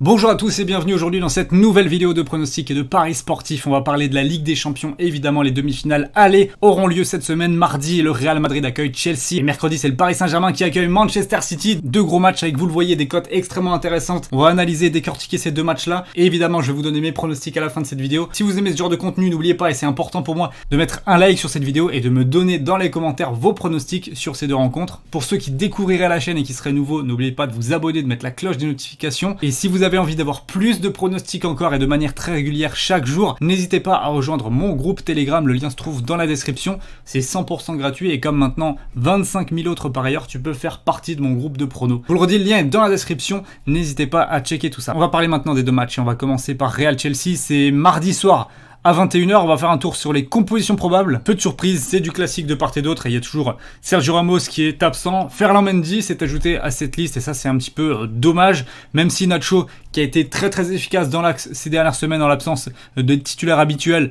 Bonjour à tous et bienvenue aujourd'hui dans cette nouvelle vidéo de pronostics et de paris sportifs. On va parler de la Ligue des Champions, évidemment les demi-finales aller auront lieu cette semaine. Mardi, le Real Madrid accueille Chelsea et mercredi c'est le Paris Saint-Germain qui accueille Manchester City. Deux gros matchs avec, vous le voyez, des cotes extrêmement intéressantes. On va analyser et décortiquer ces deux matchs-là et évidemment je vais vous donner mes pronostics à la fin de cette vidéo. Si vous aimez ce genre de contenu, n'oubliez pas, et c'est important pour moi, de mettre un like sur cette vidéo et de me donner dans les commentaires vos pronostics sur ces deux rencontres. Pour ceux qui découvriraient la chaîne et qui seraient nouveaux, n'oubliez pas de vous abonner, de mettre la cloche des notifications. Et si vous avez envie d'avoir plus de pronostics encore et de manière très régulière chaque jour, n'hésitez pas à rejoindre mon groupe Telegram, le lien se trouve dans la description, c'est 100% gratuit et comme maintenant 25 000 autres par ailleurs, tu peux faire partie de mon groupe de pronos. Je vous le redis, le lien est dans la description, n'hésitez pas à checker tout ça. On va parler maintenant des deux matchs et on va commencer par Real-Chelsea, c'est mardi soir. À 21 h, on va faire un tour sur les compositions probables. Peu de surprises, c'est du classique de part et d'autre. Et il y a toujours Sergio Ramos qui est absent. Ferland Mendy s'est ajouté à cette liste et ça c'est un petit peu dommage. Même si Nacho, qui a été très efficace dans l'axe ces dernières semaines en l'absence de titulaires habituels,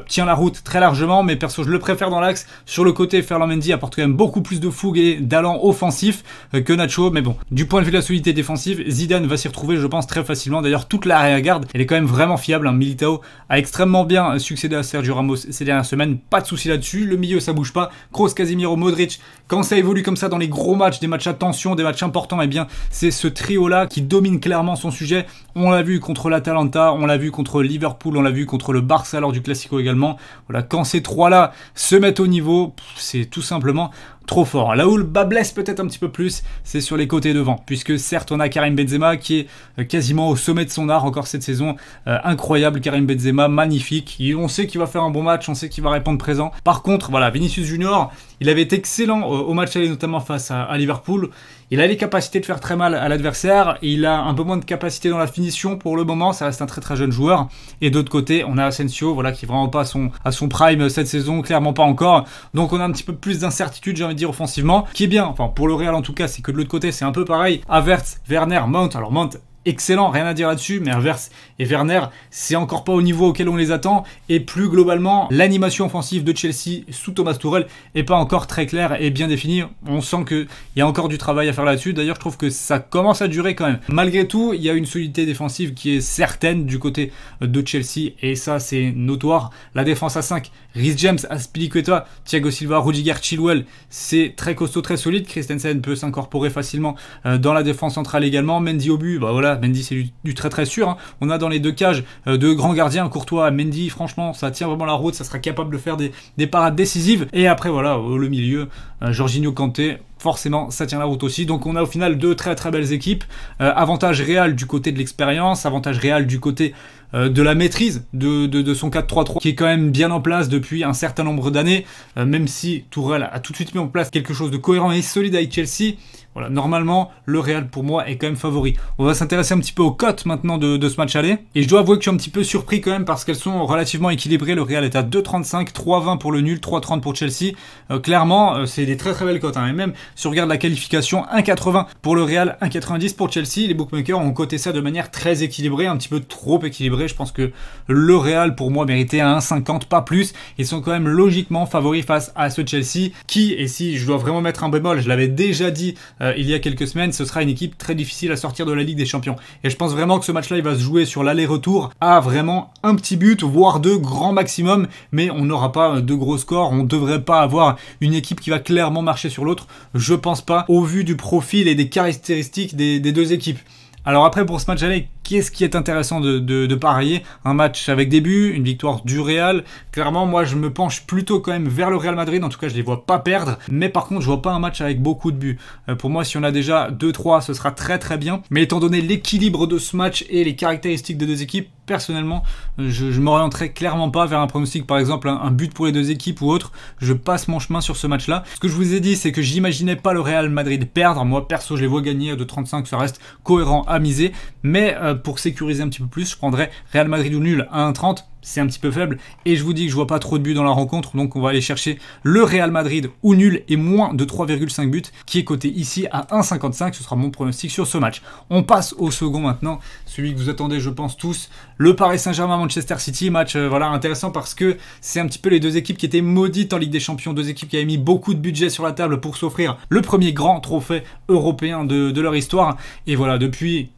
tient la route très largement. Mais perso, je le préfère dans l'axe. Sur le côté, Ferland Mendy apporte quand même beaucoup plus de fougue et d'allant offensif que Nacho. Mais bon, du point de vue de la solidité défensive, Zidane va s'y retrouver, je pense, très facilement. D'ailleurs, toute l'arrière-garde, elle est quand même vraiment fiable. Militao a extrêmement bien succédé à Sergio Ramos ces dernières semaines, pas de souci là-dessus, le milieu ça bouge pas, Kroos, Casemiro, Modric, quand ça évolue comme ça dans les gros matchs, des matchs à tension, des matchs importants, et bien c'est ce trio-là qui domine clairement son sujet. On l'a vu contre l'Atalanta, on l'a vu contre Liverpool, on l'a vu contre le Barça lors du Classico également. Voilà, quand ces trois-là se mettent au niveau, c'est tout simplement trop fort. Là où le bas blesse peut-être un petit peu plus, c'est sur les côtés devant, puisque certes on a Karim Benzema qui est quasiment au sommet de son art encore cette saison, incroyable Karim Benzema, magnifique, on sait qu'il va faire un bon match, on sait qu'il va répondre présent. Par contre, voilà, Vinicius Junior, il avait été excellent au match aller, notamment face à Liverpool. Il a les capacités de faire très mal à l'adversaire, et il a un peu moins de capacité dans la finition pour le moment, ça reste un très jeune joueur. Et d'autre côté, on a Asensio, voilà, qui est vraiment pas à son prime cette saison, clairement pas encore. Donc on a un petit peu plus d'incertitude, j'ai envie de dire, offensivement, qui est bien, enfin pour le Real en tout cas, c'est que de l'autre côté c'est un peu pareil. Havertz, Werner, Mount, alors Mount, excellent, rien à dire là-dessus, mais Havertz et Werner, c'est encore pas au niveau auquel on les attend, et plus globalement, l'animation offensive de Chelsea sous Thomas Tuchel est pas encore très claire et bien définie. On sent qu'il y a encore du travail à faire là-dessus. D'ailleurs, je trouve que ça commence à durer quand même. Malgré tout, il y a une solidité défensive qui est certaine du côté de Chelsea, et ça, c'est notoire. La défense à 5, Reece James, Azpilicueta, Thiago Silva, Rudiger, Chilwell, c'est très costaud, très solide. Christensen peut s'incorporer facilement dans la défense centrale également. Mendy au but, bah voilà, Mendy c'est du très sûr, hein. On a dans les deux cages deux grands gardiens, Courtois, Mendy, franchement ça tient vraiment la route, ça sera capable de faire des parades décisives. Et après voilà, le milieu, Jorginho, Kanté, forcément ça tient la route aussi. Donc on a au final deux très belles équipes. Avantage réel du côté de l'expérience, avantage réel du côté de la maîtrise de son 4-3-3 qui est quand même bien en place depuis un certain nombre d'années, même si Tuchel a tout de suite mis en place quelque chose de cohérent et solide avec Chelsea. Voilà, normalement, le Real pour moi est quand même favori. On va s'intéresser un petit peu aux cotes maintenant de ce match aller. Et je dois avouer que je suis un petit peu surpris quand même parce qu'elles sont relativement équilibrées. Le Real est à 2,35, 3,20 pour le nul, 3,30 pour Chelsea. Clairement, c'est des très belles cotes, hein. Et même si on regarde la qualification, 1,80 pour le Real, 1,90 pour Chelsea. Les bookmakers ont coté ça de manière très équilibrée, un petit peu trop équilibrée. Je pense que le Real pour moi méritait à 1,50, pas plus. Ils sont quand même logiquement favoris face à ce Chelsea qui, et si je dois vraiment mettre un bémol, je l'avais déjà dit il y a quelques semaines, ce sera une équipe très difficile à sortir de la Ligue des Champions. Et je pense vraiment que ce match-là, il va se jouer sur l'aller-retour à vraiment un petit but, voire deux grand maximum, mais on n'aura pas de gros scores, on devrait pas avoir une équipe qui va clairement marcher sur l'autre, je pense pas, au vu du profil et des caractéristiques des deux équipes. Alors après, pour ce match aller, qu'est-ce qui est intéressant de parier? Un match avec des buts, une victoire du Real. Clairement, moi, je me penche plutôt quand même vers le Real Madrid. En tout cas, je les vois pas perdre. Mais par contre, je vois pas un match avec beaucoup de buts. Pour moi, si on a déjà 2-3, ce sera très bien. Mais étant donné l'équilibre de ce match et les caractéristiques des deux équipes, personnellement, je m'orienterai clairement pas vers un pronostic, par exemple, un but pour les deux équipes ou autre. Je passe mon chemin sur ce match-là. Ce que je vous ai dit, c'est que j'imaginais pas le Real Madrid perdre. Moi, perso, je les vois gagner à 2,35. Ça reste cohérent à miser. Mais pour sécuriser un petit peu plus, je prendrais Real Madrid ou nul à 1,30. C'est un petit peu faible et je vous dis que je vois pas trop de buts dans la rencontre, donc on va aller chercher le Real Madrid ou nul et moins de 3,5 buts qui est coté ici à 1,55. Ce sera mon pronostic sur ce match. On passe au second maintenant, celui que vous attendez je pense tous, le Paris Saint-Germain Manchester City, match voilà intéressant parce que c'est un petit peu les deux équipes qui étaient maudites en Ligue des Champions, deux équipes qui avaient mis beaucoup de budget sur la table pour s'offrir le premier grand trophée européen de leur histoire, et voilà, depuis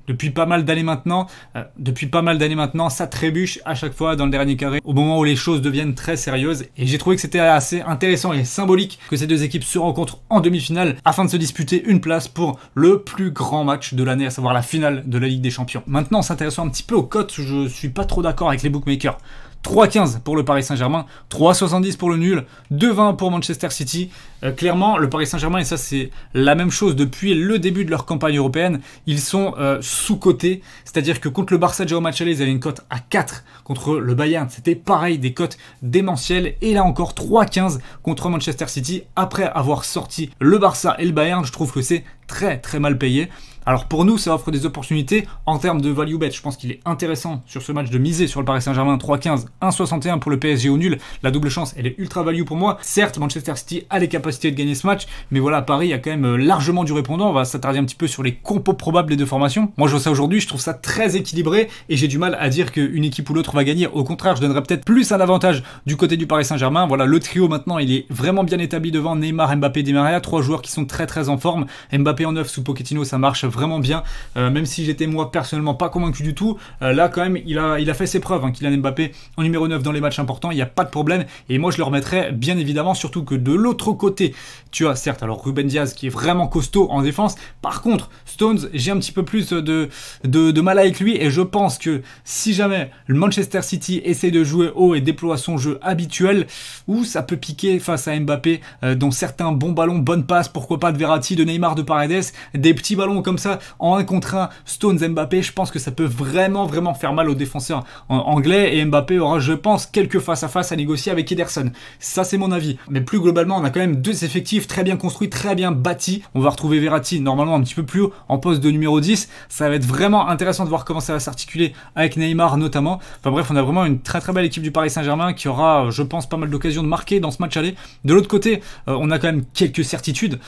depuis pas mal d'années maintenant, ça trébuche à chaque fois dans le dernier carré, au moment où les choses deviennent très sérieuses. Et j'ai trouvé que c'était assez intéressant et symbolique que ces deux équipes se rencontrent en demi-finale afin de se disputer une place pour le plus grand match de l'année, à savoir la finale de la Ligue des Champions. Maintenant, s'intéressant un petit peu aux cotes, je suis pas trop d'accord avec les bookmakers. 3,15 pour le Paris Saint-Germain, 3,70 pour le nul, 2,20 pour Manchester City. Clairement, le Paris Saint-Germain, et ça c'est la même chose depuis le début de leur campagne européenne, ils sont sous-cotés. C'est-à-dire que contre le Barça déjà au match aller, ils avaient une cote à 4. Contre le Bayern, c'était pareil, des cotes démentielles. Et là encore, 3,15 contre Manchester City. Après avoir sorti le Barça et le Bayern, je trouve que c'est très très mal payé. Alors pour nous, ça offre des opportunités en termes de value bet. Je pense qu'il est intéressant sur ce match de miser sur le Paris Saint-Germain 3,15, 1,61 pour le PSG au nul. La double chance, elle est ultra value pour moi. Certes, Manchester City a les capacités de gagner ce match, mais voilà, Paris a quand même largement du répondant. On va s'attarder un petit peu sur les compos probables des deux formations. Moi, je vois ça aujourd'hui, je trouve ça très équilibré et j'ai du mal à dire qu'une équipe ou l'autre va gagner. Au contraire, je donnerais peut-être plus un avantage du côté du Paris Saint-Germain. Voilà, le trio maintenant, il est vraiment bien établi devant Neymar, Mbappé, Di Maria, trois joueurs qui sont très très en forme. Mbappé en neuf sous Pochettino, ça marche vraiment bien. Même si j'étais moi personnellement pas convaincu du tout, là quand même il a fait ses preuves, Kylian Mbappé en numéro 9 dans les matchs importants, il n'y a pas de problème, et moi je le remettrais bien évidemment, surtout que de l'autre côté, tu as certes alors Ruben Diaz qui est vraiment costaud en défense, par contre Stones, j'ai un petit peu plus de mal avec lui, et je pense que si jamais le Manchester City essaie de jouer haut et déploie son jeu habituel, où ça peut piquer face à Mbappé, dont certains bons ballons, bonnes passes, pourquoi pas de Verratti, de Neymar, de Paredes, des petits ballons comme ça en 1 contre 1, Stones, Mbappé, je pense que ça peut vraiment faire mal aux défenseurs anglais, et Mbappé aura, je pense, quelques face-à-face à négocier avec Ederson. Ça, c'est mon avis. Mais plus globalement, on a quand même deux effectifs très bien construits, très bien bâtis. On va retrouver Verratti, normalement un petit peu plus haut, en poste de numéro 10. Ça va être vraiment intéressant de voir comment ça va s'articuler avec Neymar notamment. Enfin bref, on a vraiment une très belle équipe du Paris Saint-Germain qui aura, je pense, pas mal d'occasions de marquer dans ce match aller. De l'autre côté, on a quand même quelques certitudes,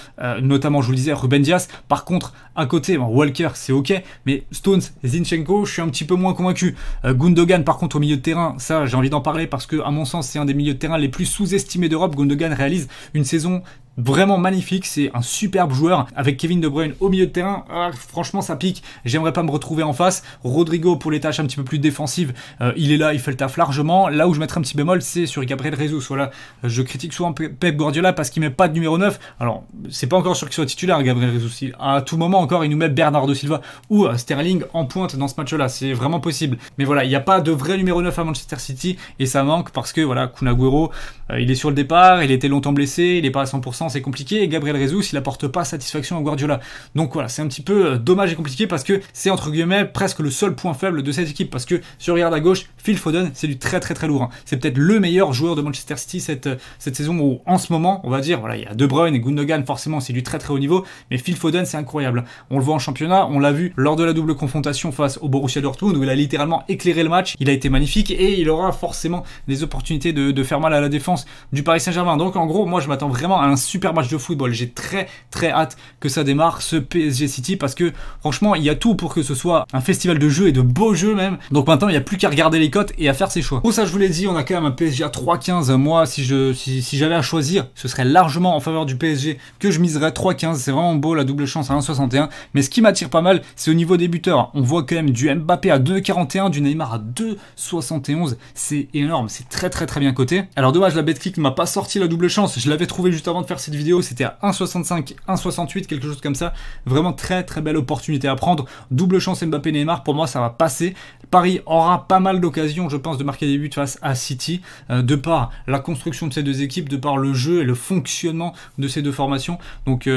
notamment, je vous le disais, Ruben Diaz. Par contre, à côté, Walker, c'est ok, mais Stones, Zinchenko, je suis un petit peu moins convaincu. Gundogan, par contre, au milieu de terrain, ça, j'ai envie d'en parler parce que, à mon sens, c'est un des milieux de terrain les plus sous-estimés d'Europe. Gundogan réalise une saison vraiment magnifique, c'est un superbe joueur avec Kevin De Bruyne au milieu de terrain. Franchement ça pique, j'aimerais pas me retrouver en face. Rodrigo pour les tâches un petit peu plus défensives, il est là, il fait le taf largement. Là où je mettrais un petit bémol, c'est sur Gabriel Jesus. Voilà, je critique souvent Pep Guardiola parce qu'il met pas de numéro 9. Alors c'est pas encore sûr qu'il soit titulaire, Gabriel Jesus. À tout moment encore il nous met Bernardo Silva ou Sterling en pointe dans ce match là, c'est vraiment possible. Mais voilà, il n'y a pas de vrai numéro 9 à Manchester City et ça manque parce que voilà, Kun Agüero, il est sur le départ, il était longtemps blessé, il est pas à 100%, c'est compliqué, et Gabriel Jesus il apporte pas satisfaction à Guardiola. Donc voilà, c'est un petit peu dommage et compliqué parce que c'est entre guillemets presque le seul point faible de cette équipe, parce que si on regarde à gauche, Phil Foden, c'est du très lourd. C'est peut-être le meilleur joueur de Manchester City cette saison, où en ce moment, on va dire, voilà, il y a De Bruyne et Gundogan, forcément c'est du très haut niveau, mais Phil Foden c'est incroyable. On le voit en championnat, on l'a vu lors de la double confrontation face au Borussia Dortmund où il a littéralement éclairé le match, il a été magnifique et il aura forcément des opportunités de faire mal à la défense du Paris Saint-Germain. Donc en gros, moi je m'attends vraiment à un super match de football. J'ai très hâte que ça démarre, ce PSG City, parce que franchement il y a tout pour que ce soit un festival de jeux et de beaux jeux même. Donc maintenant il n'y a plus qu'à regarder les cotes et à faire ses choix. Pour ça, je vous l'ai dit, on a quand même un PSG à 3,15. Moi si j'avais à choisir, ce serait largement en faveur du PSG que je miserais 3,15. C'est vraiment beau, la double chance à 1,61. Mais ce qui m'attire pas mal, c'est au niveau des buteurs. On voit quand même du Mbappé à 2,41, du Neymar à 2,71. C'est énorme, c'est très bien coté. Alors dommage, la Betclic ne m'a pas sorti la double chance. Je l'avais trouvé juste avant de faire cette vidéo, c'était à 1,65, 1,68, quelque chose comme ça. Vraiment très belle opportunité à prendre. Double chance Mbappé Neymar, pour moi ça va passer. Paris aura pas mal d'occasions, je pense, de marquer des buts face à City, de par la construction de ces deux équipes, de par le jeu et le fonctionnement de ces deux formations. Donc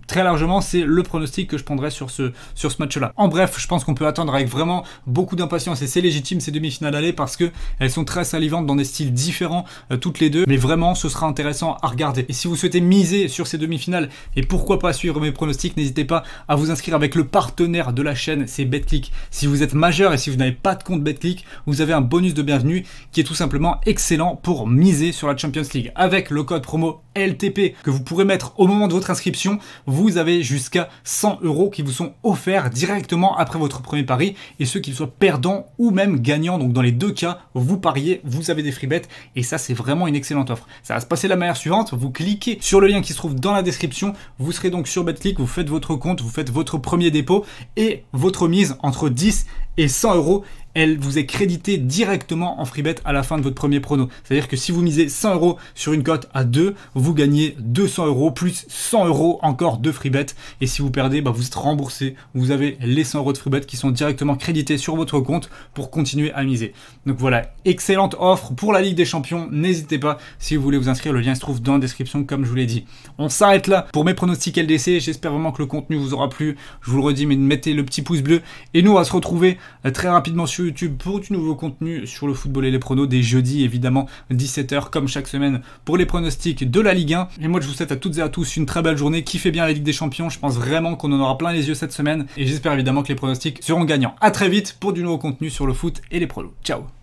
très largement, c'est le pronostic que je prendrais sur ce match-là. En bref, je pense qu'on peut attendre avec vraiment beaucoup d'impatience, et c'est légitime ces demi-finales aller parce que elles sont très salivantes dans des styles différents toutes les deux, mais vraiment ce sera intéressant à regarder. Et si vous souhaitez miser sur ces demi-finales et pourquoi pas suivre mes pronostics, n'hésitez pas à vous inscrire avec le partenaire de la chaîne, c'est Betclic. Si vous êtes majeur et si vous n'avez pas de compte Betclic, vous avez un bonus de bienvenue qui est tout simplement excellent pour miser sur la Champions League. Avec le code promo LTP que vous pourrez mettre au moment de votre inscription, vous avez jusqu'à 100 € qui vous sont offerts directement après votre premier pari, et ceux qui soient perdants ou même gagnants. Donc dans les deux cas, vous pariez, vous avez des free bets, et ça c'est vraiment une excellente offre. Ça va se passer de la manière suivante: vous cliquez sur sur le lien qui se trouve dans la description. Vous serez donc sur Betclic, vous faites votre compte, vous faites votre premier dépôt et votre mise entre 10 et 100 euros, elle vous est créditée directement en freebet à la fin de votre premier prono. C'est-à-dire que si vous misez 100 euros sur une cote à 2, vous gagnez 200 euros plus 100 euros encore de freebet. Et si vous perdez, vous êtes remboursé. Vous avez les 100 euros de freebet qui sont directement crédités sur votre compte pour continuer à miser. Donc voilà, excellente offre pour la Ligue des Champions. N'hésitez pas si vous voulez vous inscrire, le lien se trouve dans la description comme je vous l'ai dit. On s'arrête là pour mes pronostics LDC. J'espère vraiment que le contenu vous aura plu. Je vous le redis, mais mettez le petit pouce bleu. Et nous, on va se retrouver très rapidement sur YouTube pour du nouveau contenu sur le football et les pronos, des jeudis évidemment 17h comme chaque semaine pour les pronostics de la Ligue 1. Et moi je vous souhaite à toutes et à tous une très belle journée, kiffez bien la Ligue des Champions, je pense vraiment qu'on en aura plein les yeux cette semaine et j'espère évidemment que les pronostics seront gagnants. À très vite pour du nouveau contenu sur le foot et les pronos. Ciao.